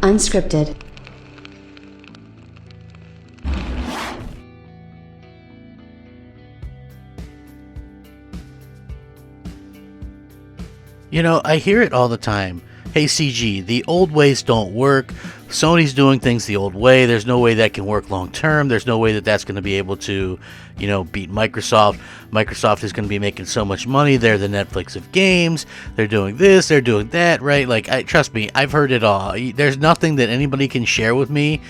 Unscripted. You know, I hear it all the time. Hey CG, the old ways don't work. Sony's doing things the old way. There's no way that can work long term. There's no way that that's going to be able to, you know, beat Microsoft. Microsoft is going to be making so much money. They're the Netflix of games. They're doing this, they're doing that, right? Like, trust me, I've heard it all. There's nothing that anybody can share with me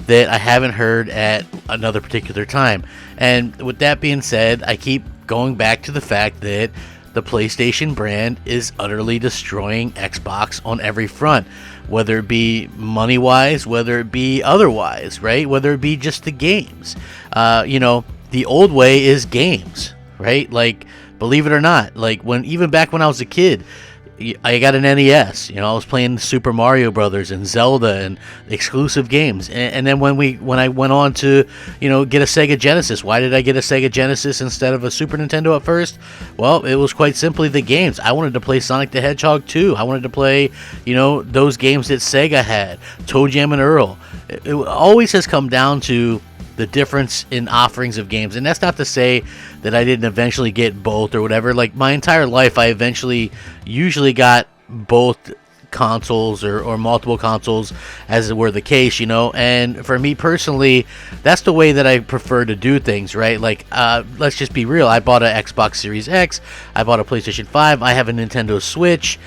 that I haven't heard at another particular time. And with that being said, I keep going back to the fact that the PlayStation brand is utterly destroying Xbox on every front, whether it be money-wise, whether it be otherwise, right? Whether it be just the games. You know, the old way is games, right? Like, believe it or not, like even back when I was a kid, I got an NES. You know, I was playing Super Mario Brothers and Zelda and exclusive games. And then when I went on to, you know, get a Sega Genesis, why did I get a Sega Genesis instead of a Super Nintendo at first? Well, it was quite simply the games. I wanted to play Sonic the Hedgehog 2. I wanted to play, you know, those games that Sega had, Toe Jam and Earl. It always has come down to the difference in offerings of games. And that's not to say that I didn't eventually get both or whatever. Like, my entire life, I usually got both consoles or multiple consoles, as it were the case, you know. And for me personally, that's the way that I prefer to do things, right? Like, let's just be real. I bought an Xbox Series X. I bought a PlayStation 5. I have a Nintendo Switch.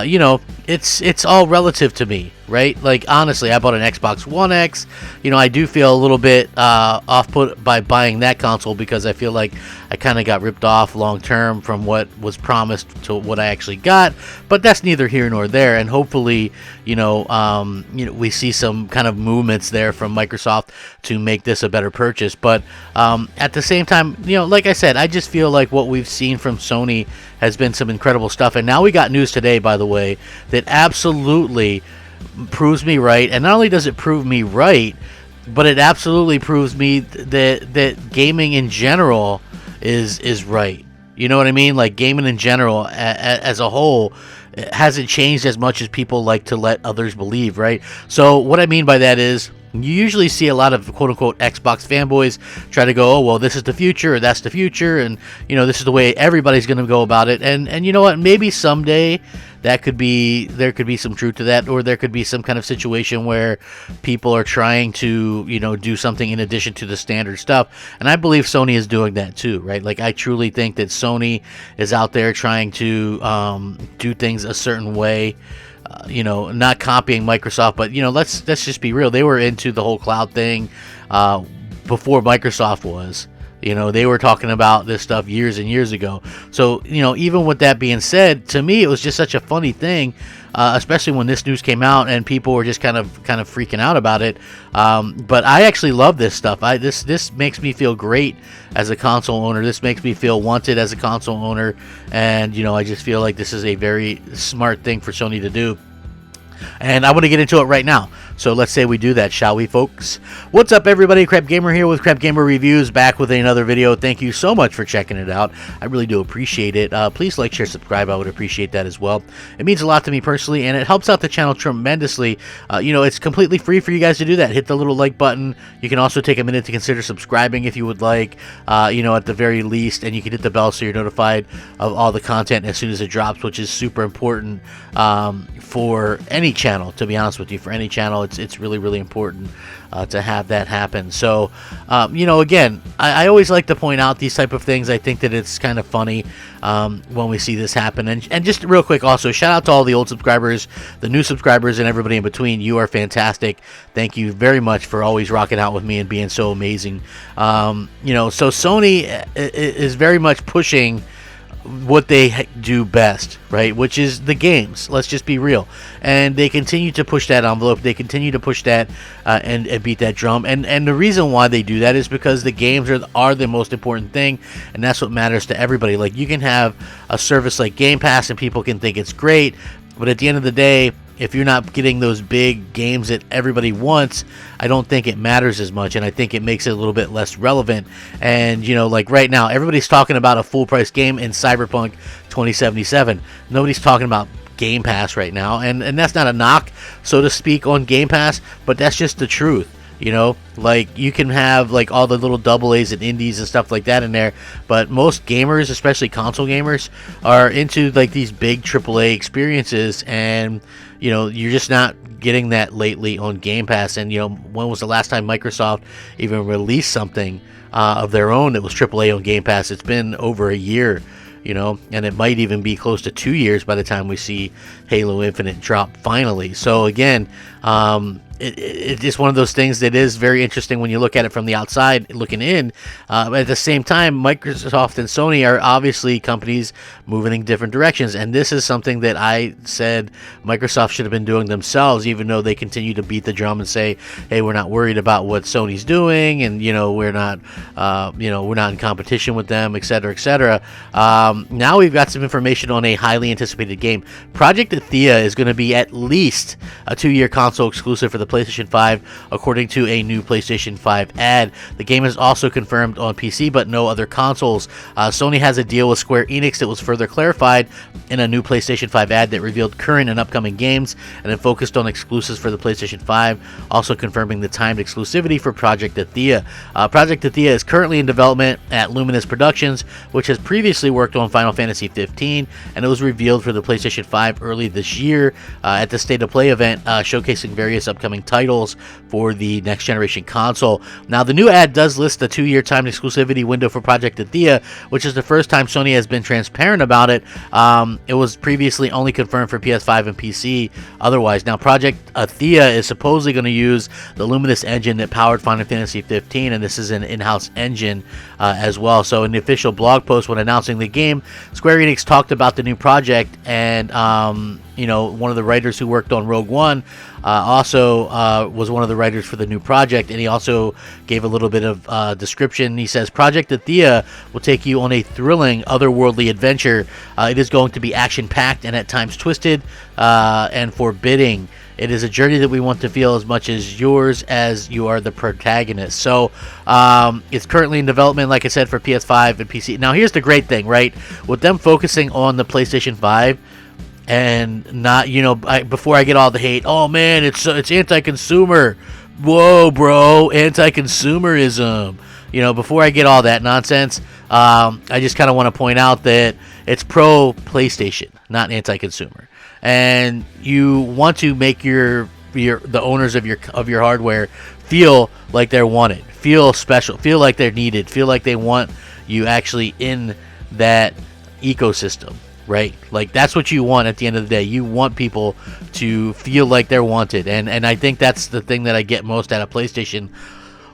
You know, it's all relative to me, right? Like, honestly, I bought an Xbox One X. You know, I do feel a little bit off-put by buying that console because I feel like I kind of got ripped off long-term from what was promised to what I actually got. But that's neither here nor there. And hopefully, you know, we see some kind of movements there from Microsoft to make this a better purchase. But at the same time, you know, like I said, I just feel like what we've seen from Sony has been some incredible stuff. And now we got news today, by the way, that absolutely proves me right. And not only does it prove me right, but it absolutely proves me that gaming in general is right. You know what I mean? Like, gaming in general as a whole hasn't changed as much as people like to let others believe, right? So what I mean by that is, you usually see a lot of quote-unquote Xbox fanboys try to go, oh, well, this is the future, or that's the future, and, you know, this is the way everybody's going to go about it. And you know what? Maybe someday there could be some truth to that, or there could be some kind of situation where people are trying to, you know, do something in addition to the standard stuff. And I believe Sony is doing that too, right? Like, I truly think that Sony is out there trying to do things a certain way. You know, not copying Microsoft, but, you know, let's just be real. They were into the whole cloud thing before Microsoft was. You know, they were talking about this stuff years and years ago. So, you know, even with that being said, to me, it was just such a funny thing, especially when this news came out and people were just kind of freaking out about it. But I actually love this stuff. This makes me feel great as a console owner. This makes me feel wanted as a console owner. And, you know, I just feel like this is a very smart thing for Sony to do. And I want to get into it right now. So let's say we do that, shall we, folks? What's up, everybody? Crapgamer here with Crapgamer Reviews, back with another video. Thank you so much for checking it out. I really do appreciate it. Please like, share, subscribe. I would appreciate that as well. It means a lot to me personally, and it helps out the channel tremendously. You know, it's completely free for you guys to do that. Hit the little like button. You can also take a minute to consider subscribing if you would like, you know, at the very least. And you can hit the bell so you're notified of all the content as soon as it drops, which is super important for any channel, to be honest with you. For any channel, it's really, really important to have that happen. So, you know, again, I always like to point out these type of things. I think that it's kind of funny when we see this happen. And just real quick, also, shout out to all the old subscribers, the new subscribers, and everybody in between. You are fantastic. Thank you very much for always rocking out with me and being so amazing. You know, so Sony is very much pushing what they do best, right, which is the games. Let's just be real. And they continue to push that envelope. They continue to push that and beat that drum. And the reason why they do that is because the games are the most important thing, and that's what matters to everybody. Like, you can have a service like Game Pass and people can think it's great, but at the end of the day, if you're not getting those big games that everybody wants, I don't think it matters as much, and I think it makes it a little bit less relevant. And, you know, like right now, everybody's talking about a full-price game in Cyberpunk 2077. Nobody's talking about Game Pass right now, and that's not a knock, so to speak, on Game Pass, but that's just the truth. You know, like, you can have like all the little double A's and indies and stuff like that in there, but most gamers, especially console gamers, are into like these big AAA experiences, and you know, you're just not getting that lately on Game Pass. And you know, when was the last time Microsoft even released something of their own that was AAA on Game Pass? It's been over a year, you know, and it might even be close to 2 years by the time we see Halo Infinite drop finally. So again, it's just one of those things that is very interesting when you look at it from the outside looking in. At the same time, Microsoft and Sony are obviously companies moving in different directions, and this is something that I said Microsoft should have been doing themselves, even though they continue to beat the drum and say, hey, we're not worried about what Sony's doing, and you know, we're not in competition with them, etc., etc. Now we've got some information on a highly anticipated game. Project Athia is going to be at least a 2-year console exclusive for the PlayStation 5, according to a new PlayStation 5 ad. The game is also confirmed on PC, but no other consoles. Sony has a deal with Square Enix that was further clarified in a new PlayStation 5 ad that revealed current and upcoming games, and then focused on exclusives for the PlayStation 5, also confirming the timed exclusivity for Project Athia. Project Athia is currently in development at Luminous Productions, which has previously worked on Final Fantasy 15, and it was revealed for the PlayStation 5 early this year at the State of Play event, showcasing various upcoming titles for the next generation console. Now, the new ad does list the 2-year timed exclusivity window for Project Athia, which is the first time Sony has been transparent about it. It was previously only confirmed for PS5 and PC otherwise. Now, Project Athia is supposedly going to use the Luminous engine that powered Final Fantasy 15, and this is an in-house engine as well. So in the official blog post when announcing the game, Square Enix talked about the new project, and you know, one of the writers who worked on Rogue One also was one of the writers for the new project, and he also gave a little bit of description. He says, Project Athia will take you on a thrilling, otherworldly adventure. It is going to be action-packed and at times twisted and forbidding. It is a journey that we want to feel as much as yours as you are the protagonist. So it's currently in development, like I said, for PS5 and PC. Now, here's the great thing, right? With them focusing on the PlayStation 5, and not, you know, before I get all the hate, oh man, it's anti-consumer. Whoa, bro, anti-consumerism. You know, before I get all that nonsense, I just kind of want to point out that it's pro PlayStation, not anti-consumer. And you want to make the owners of your hardware feel like they're wanted, feel special, feel like they're needed, feel like they want you actually in that ecosystem. Right? Like, that's what you want at the end of the day. You want people to feel like they're wanted. And I think that's the thing that I get most out of PlayStation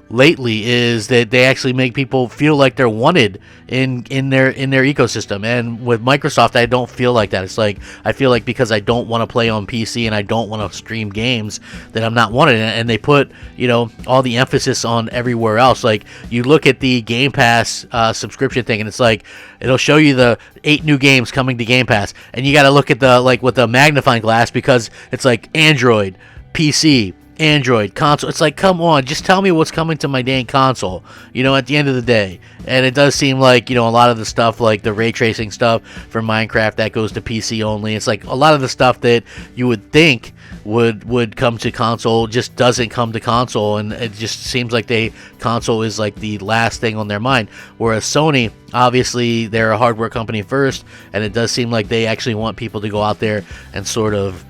lately, is that they actually make people feel like they're wanted in their ecosystem. And with Microsoft, I don't feel like that. It's like, I feel like because I don't want to play on PC and I don't want to stream games, that I'm not wanted. And they put, you know, all the emphasis on everywhere else. Like, you look at the Game Pass subscription thing, and it's like, it'll show you the 8 new games coming to Game Pass, and you got to look at the, like, with the magnifying glass, because it's like Android, PC, Android, console. It's like, come on, just tell me what's coming to my dang console, you know, at the end of the day. And it does seem like, you know, a lot of the stuff, like the ray tracing stuff for Minecraft, that goes to PC only. It's like a lot of the stuff that you would think would come to console just doesn't come to console, and it just seems like console is like the last thing on their mind. Whereas Sony, obviously, they're a hardware company first, and it does seem like they actually want people to go out there and sort of,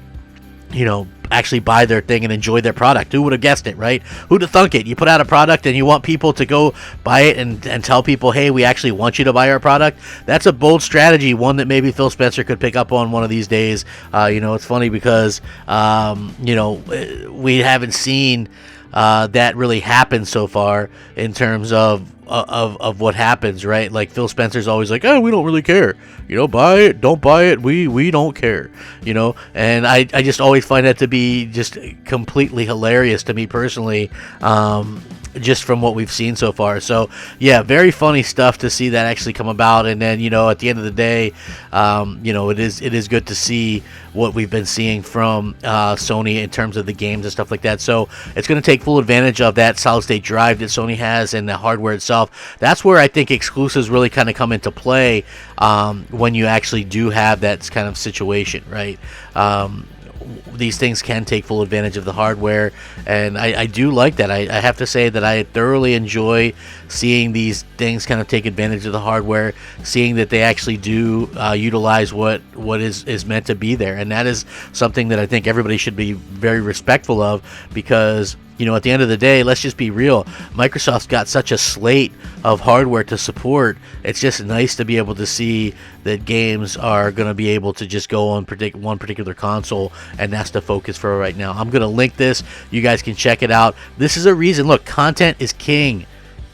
you know, actually buy their thing and enjoy their product. Who would have guessed it, right? Who'd have thunk it? You put out a product and you want people to go buy it and tell people, hey, we actually want you to buy our product. That's a bold strategy, one that maybe Phil Spencer could pick up on one of these days. You know, it's funny because, you know, we haven't seen that really happen so far in terms of what happens, right? Like, Phil Spencer's always like, oh, we don't really care, you know, buy it, don't buy it, we don't care, you know. And I just always find that to be be just completely hilarious to me personally, just from what we've seen so far. So yeah, very funny stuff to see that actually come about. And then, you know, at the end of the day, you know, it is good to see what we've been seeing from Sony in terms of the games and stuff like that. So it's going to take full advantage of that solid state drive that Sony has and the hardware itself. That's where I think exclusives really kind of come into play, when you actually do have that kind of situation, right? These things can take full advantage of the hardware, and I do like that. I have to say that I thoroughly enjoy seeing these things kind of take advantage of the hardware, seeing that they actually do utilize what is meant to be there, and that is something that I think everybody should be very respectful of, because, you know, at the end of the day, let's just be real. Microsoft's got such a slate of hardware to support. It's just nice to be able to see that games are going to be able to just go on one particular console, and that's the focus for right now. I'm going to link this. You guys can check it out. This is a reason. Look, content is king.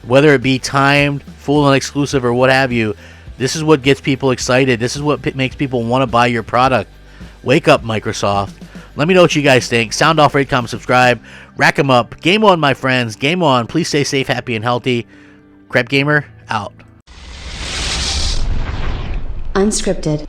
Whether it be timed, full and exclusive, or what have you, this is what gets people excited. This is what makes people want to buy your product. Wake up, Microsoft. Let me know what you guys think. Sound off, rate, comment, subscribe. Rack 'em up. Game on, my friends. Game on. Please stay safe, happy, and healthy. Crapgamer, out. Unscripted.